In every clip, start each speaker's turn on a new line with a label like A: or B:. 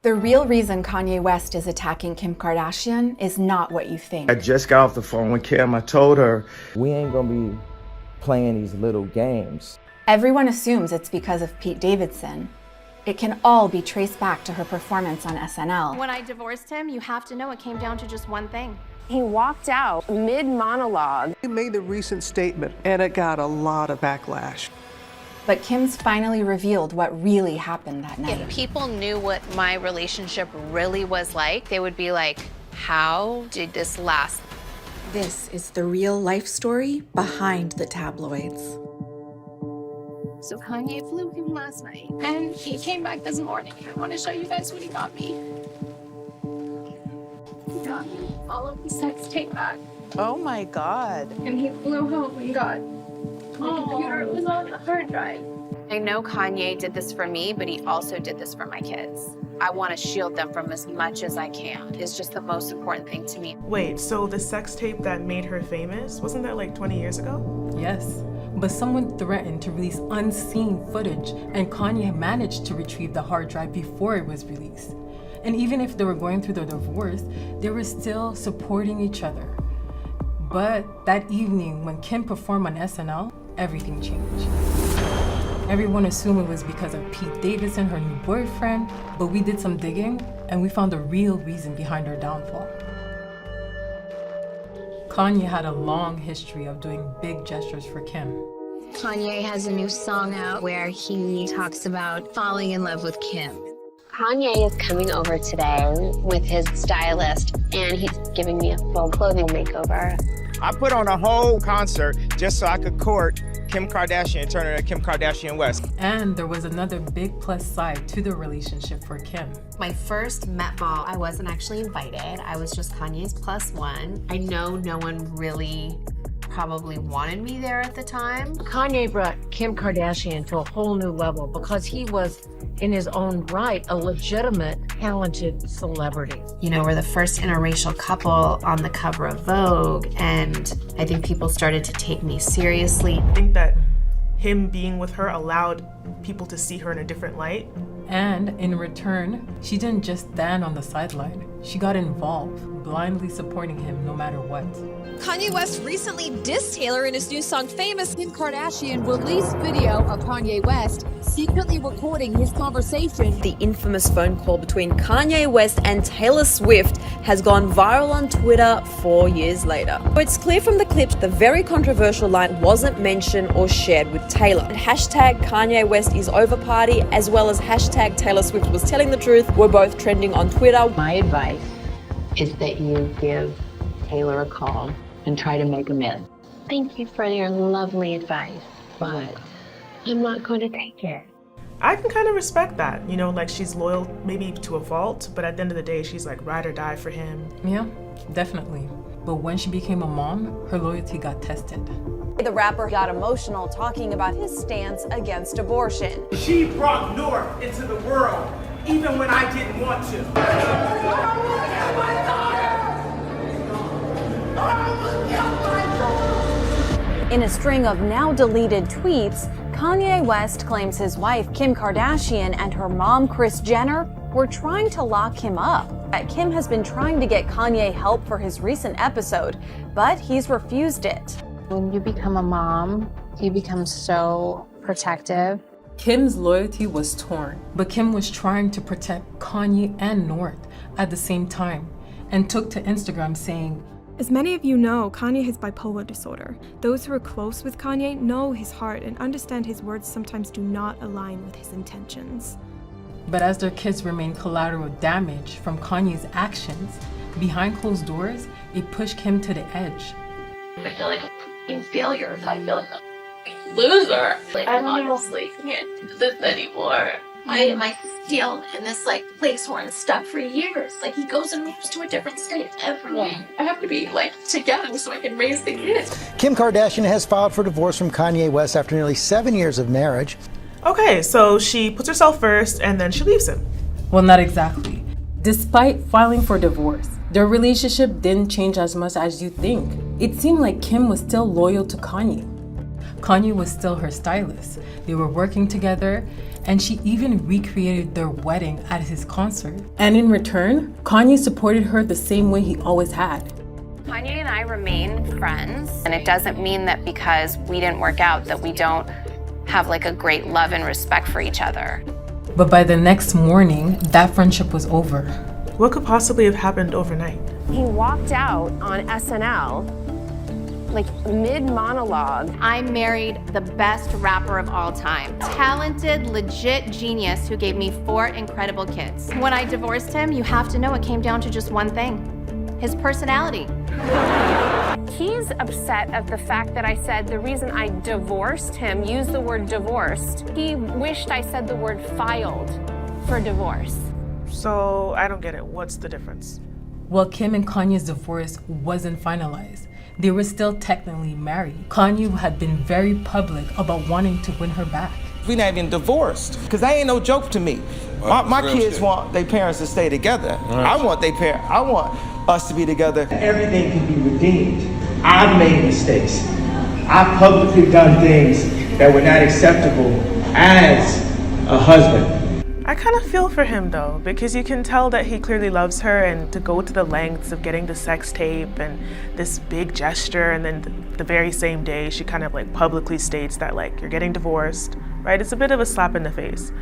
A: The real reason Kanye West is attacking Kim Kardashian is not what you think.
B: I just got off the phone with Kim. I told her,
C: we ain't gonna be playing these little games.
A: Everyone assumes it's because of Pete Davidson. It can all be traced back to her performance on SNL.
D: When I divorced him, you have to know it came down to just one thing.
E: He walked out mid-monologue.
F: He made the recent statement, and it got a lot of backlash.
A: But Kim's finally revealed what really happened that night.
G: If people knew what my relationship really was like, they would be like, how did this last?
H: This is the real life story behind the tabloids.
D: So Kanye flew him last night, and he came back this morning. I want to show you guys what he got me. He got me all of the sex tape back.
I: Oh my God.
D: And he flew home and got my computer. It was on the hard drive.
G: I know Kanye did this for me, but he also did this for my kids. I want to shield them from as much as I can. It's just the most important thing to me.
J: Wait, so the sex tape that made her famous, wasn't that like 20 years ago?
K: Yes, but someone threatened to release unseen footage, and Kanye managed to retrieve the hard drive before it was released. And even if they were going through their divorce, they were still supporting each other. But that evening, when Kim performed on SNL, everything changed. Everyone assumed it was because of Pete Davidson, her new boyfriend, but we did some digging and we found the real reason behind her downfall. Kanye had a long history of doing big gestures for Kim.
E: Kanye has a new song out where he talks about falling in love with Kim. Kanye is coming over today with his stylist, and he's giving me a full clothing makeover.
L: I put on a whole concert just so I could court Kim Kardashian and turn her to Kim Kardashian West.
K: And there was another big plus side to the relationship for Kim.
G: My first Met Ball, I wasn't actually invited. I was just Kanye's plus one. I know no one really probably wanted me there at the time.
M: Kanye brought Kim Kardashian to a whole new level because he was, in his own right, a legitimate, talented celebrity.
G: You know, we're the first interracial couple on the cover of Vogue, and I think people started to take me seriously.
J: I think that him being with her allowed people to see her in a different light.
K: And in return, she didn't just stand on the sideline. She got involved, blindly supporting him no matter what.
N: Kanye West recently dissed Taylor in his new song Famous. Kim Kardashian released video of Kanye West secretly recording his conversation.
H: The infamous phone call between Kanye West and Taylor Swift has gone viral on Twitter 4 years later. It's clear from the clips the very controversial line wasn't mentioned or shared with Taylor. And hashtag Kanye West is over party, as well as hashtag Taylor Swift was telling the truth, were both trending on Twitter.
E: My advice is that you give Taylor a call and try to make amends. Thank you for your lovely advice, but I'm not going to take it.
J: I can kind of respect that. You know, like she's loyal maybe to a fault, but at the end of the day, she's like ride or die for him.
K: Yeah, definitely. But when she became a mom, her loyalty got tested.
O: The rapper got emotional talking about his stance against abortion.
P: She brought North into the world, even when I didn't want to.
A: In a string of now deleted tweets, Kanye West claims his wife Kim Kardashian and her mom Kris Jenner were trying to lock him up. Kim has been trying to get Kanye help for his recent episode, but he's refused it.
E: When you become a mom, you become so protective.
K: Kim's loyalty was torn, but Kim was trying to protect Kanye and North at the same time and took to Instagram saying,
Q: "As many of you know, Kanye has bipolar disorder. Those who are close with Kanye know his heart and understand his words sometimes do not align with his intentions."
K: But as their kids remain collateral damage from Kanye's actions, behind closed doors, it pushed Kim to the edge.
D: I feel like I'm a failure. I feel like I'm a loser. Like, I honestly can't do this anymore. Why am I still in this place where I'm stuck for years? He goes and moves to a different state every week. I have to be together so I can raise the kids.
R: Kim Kardashian has filed for divorce from Kanye West after nearly 7 years of marriage.
J: Okay, so she puts herself first and then she leaves him.
K: Well, not exactly. Despite filing for divorce, their relationship didn't change as much as you think. It seemed like Kim was still loyal to Kanye. Kanye was still her stylist. They were working together, and she even recreated their wedding at his concert. And in return, Kanye supported her the same way he always had.
S: Kanye and I remain friends, and it doesn't mean that because we didn't work out that we don't have like a great love and respect for each other.
K: But by the next morning, that friendship was over.
J: What could possibly have happened overnight?
E: He walked out on SNL, like mid-monologue.
S: I married the best rapper of all time. Talented, legit genius who gave me 4 incredible kids. When I divorced him, you have to know it came down to just one thing: his personality.
E: He's upset at the fact that I said the reason I divorced him, used the word divorced. He wished I said the word filed for divorce.
J: So I don't get it. What's the difference?
K: Well, Kim and Kanye's divorce wasn't finalized. They were still technically married. Kanye had been very public about wanting to win her back.
C: We not even divorced, because that ain't no joke to me. My kids want their parents to stay together. I want us to be together.
B: Everything can be redeemed. I've made mistakes. I've publicly done things that were not acceptable as a husband.
J: I kind of feel for him though, because you can tell that he clearly loves her, and to go to the lengths of getting the sex tape and this big gesture, and then the very same day she kind of like publicly states that like, you're getting divorced, right? It's a bit of a slap in the face.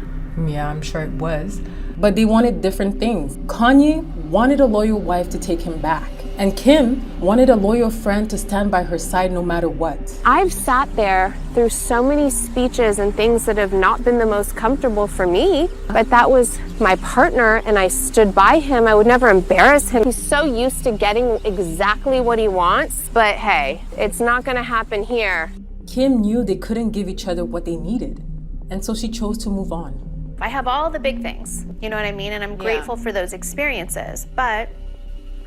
K: Yeah, I'm sure it was. But they wanted different things. Kanye wanted a loyal wife to take him back, and Kim wanted a loyal friend to stand by her side no matter what.
E: I've sat there through so many speeches and things that have not been the most comfortable for me, but that was my partner and I stood by him. I would never embarrass him. He's so used to getting exactly what he wants, but hey, it's not gonna happen here.
K: Kim knew they couldn't give each other what they needed, and so she chose to move on.
S: I have all the big things, you know what I mean? And I'm grateful for those experiences, but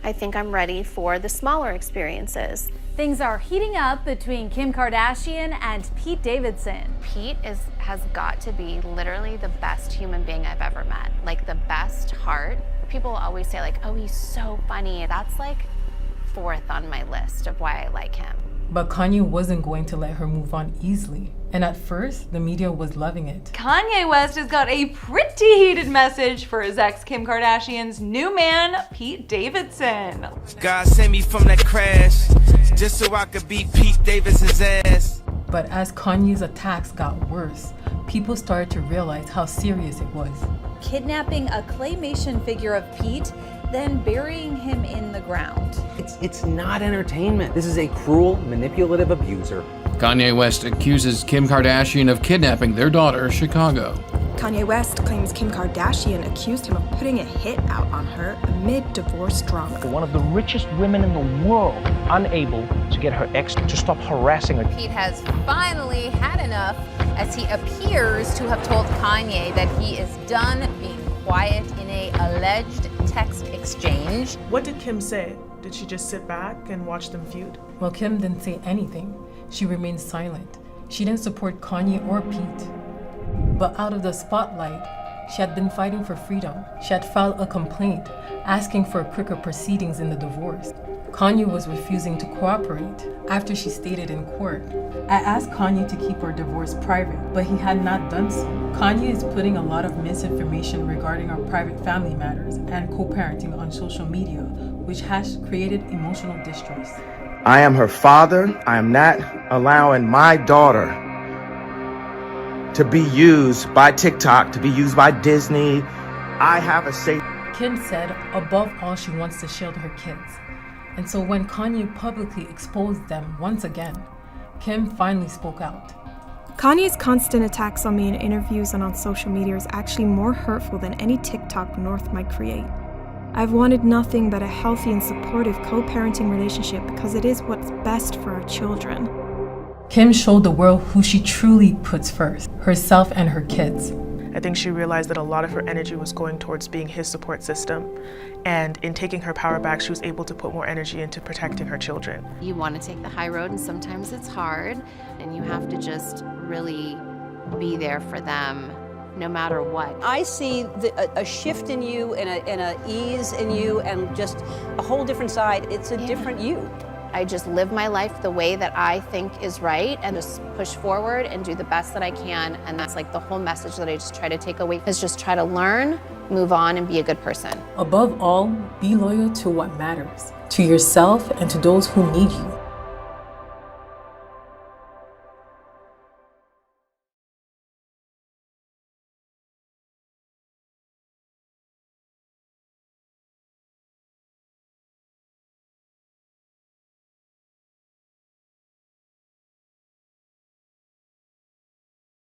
S: I think I'm ready for the smaller experiences.
A: Things are heating up between Kim Kardashian and Pete Davidson.
S: Pete has got to be literally the best human being I've ever met. Like the best heart. People always say like, oh, he's so funny. That's like 4th on my list of why I like him.
K: But Kanye wasn't going to let her move on easily. And at first, the media was loving it.
T: Kanye West has got a pretty heated message for his ex Kim Kardashian's new man, Pete Davidson.
L: God sent me from that crash just so I could beat Pete Davidson's ass.
K: But as Kanye's attacks got worse, people started to realize how serious it was.
O: Kidnapping a claymation figure of Pete, then burying him in the ground.
U: It's not entertainment. This is a cruel, manipulative abuser.
V: Kanye West accuses Kim Kardashian of kidnapping their daughter, Chicago.
Q: Kanye West claims Kim Kardashian accused him of putting a hit out on her amid divorce drama.
W: One of the richest women in the world, unable to get her ex to stop harassing her.
X: Pete has finally had enough, as he appears to have told Kanye that he is done being quiet in a alleged text exchange.
J: What did Kim say? Did she just sit back and watch them feud?
K: Well, Kim didn't say anything. She remained silent. She didn't support Kanye or Pete. But out of the spotlight, she had been fighting for freedom. She had filed a complaint asking for quicker proceedings in the divorce. Kanye was refusing to cooperate after she stated in court, I asked Kanye to keep our divorce private, but he had not done so. Kanye is putting a lot of misinformation regarding our private family matters and co-parenting on social media, which has created emotional distress.
B: I am her father. I am not allowing my daughter to be used by TikTok, to be used by Disney. I have a safe.
K: Kim said, above all, she wants to shield her kids. And so when Kanye publicly exposed them once again, Kim finally spoke out.
Q: Kanye's constant attacks on me in interviews and on social media is actually more hurtful than any TikTok North might create. I've wanted nothing but a healthy and supportive co-parenting relationship because it is what's best for our children.
K: Kim showed the world who she truly puts first, herself and her kids.
J: I think she realized that a lot of her energy was going towards being his support system. And in taking her power back, she was able to put more energy into protecting her children.
S: You want to take the high road, and sometimes it's hard, and you have to just really be there for them no matter what.
Y: I see a shift in you and a ease in you and just a whole different side. It's a different you.
S: I just live my life the way that I think is right and just push forward and do the best that I can. And that's like the whole message that I just try to take away is just try to learn, move on, and be a good person.
K: Above all, be loyal to what matters, to yourself and to those who need you.